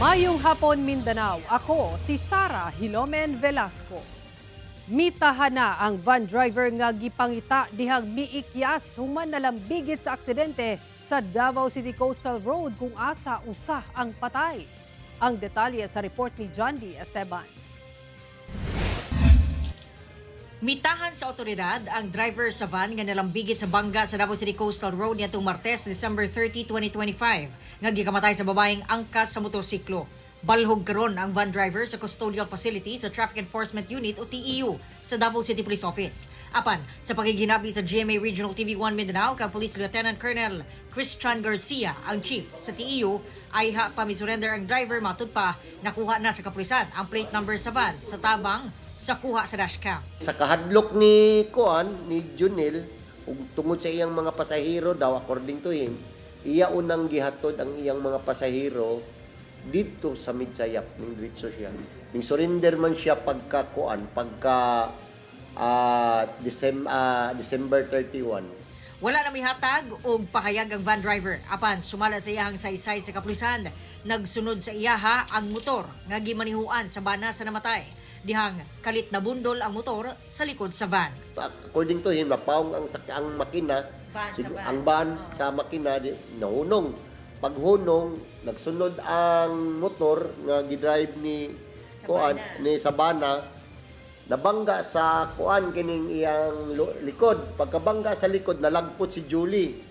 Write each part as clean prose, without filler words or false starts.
Mayong hapon Mindanao, ako si Sara Hilomen Velasco. Mitahan na ang van driver nga gipangita dihang miikyas human nalambigit sa aksidente sa Davao City Coastal Road kung asa usa ang patay. Ang detalye sa report ni John D. Esteban. Mitahan sa otoridad ang driver sa van nga nalambigit sa bangga sa Davao City Coastal Road nitong Martes, December 30, 2025. Nga gikamatay sa babaeng angkas sa motorsiklo. Balhog karon ang van driver sa custodial facility sa Traffic Enforcement Unit o TEU sa Davao City Police Office. Apan sa pagiginabi sa GMA Regional TV1 Mindanao kang Police Lieutenant Colonel Christian Garcia, ang chief sa TEU, ay pa misurrender ang driver matud pa nakuha na sa kapulisan ang plate number sa van sa tabang sa kuha sa dashcam. Sa kahadlok ni Junel, tungod sa iyang mga pasahero daw, according to him, iya unang gihatod ang iyang mga pasahero dito sa midsayap ng diretso siya. Ning surrender man siya pagka December 31. Wala na may hatag o pahayag ang van driver. Apan sumala sa iyahang saysay sa kapulisan, nagsunod sa iyaha ang motor nga gimanihuan sa bana sa namatay. Dihang kalit na bundol ang motor sa likod sa van. According to him, napawang ang makina, ang van sa makina, nahunong. Paghunong, nagsunod ang motor nga gidrive ni Sabana, nabangga sa kining iyang likod. Pagkabangga sa likod, nalagpot si Julie.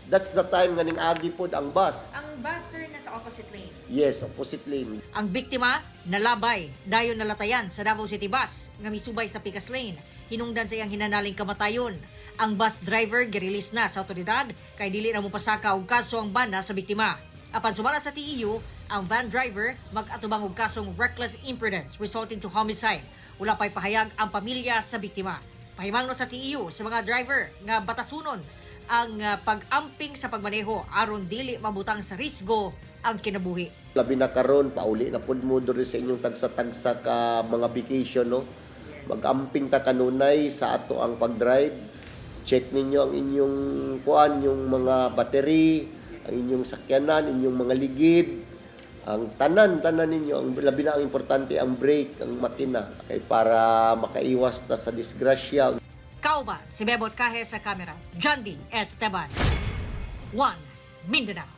That's the time nga ning agi pod ang bus. Ang bus, sir, nasa opposite lane. Yes, opposite lane. Ang biktima, nalabay, dayon nalatayan sa Davao City Bus, nga misubay sa Picas Lane. Hinungdan sa iyang hinanaling kamatayon. Ang bus driver girilis na sa otoridad, kay dili na mo pasaka og kaso ang bana sa biktima. Apan sumala sa TEU, ang van driver mag-atubang og kasong reckless imprudence resulting to homicide. Wala pa'y pahayag ang pamilya sa biktima. Pahimangno sa TEU sa mga driver nga batasunon ang pag-amping sa pagmaneho aron dili mabutang sa risgo ang kinabuhi. Labi na karon, pauli na pud mo diri sa inyong tagsa-tagsa ka mga vacation, no? Mag-amping ta kanunay sa ato ang pag-drive. Check ninyo ang inyong yung mga battery, ang inyong sakyanan, inyong mga ligid, ang tanan ninyo. Ang labi na ang importante ang brake, ang makina, kay para makaiwas ta sa disgrasya. Kauban, si Bebot Kahe sa kamera. John D. Esteban. 1 Mindanao.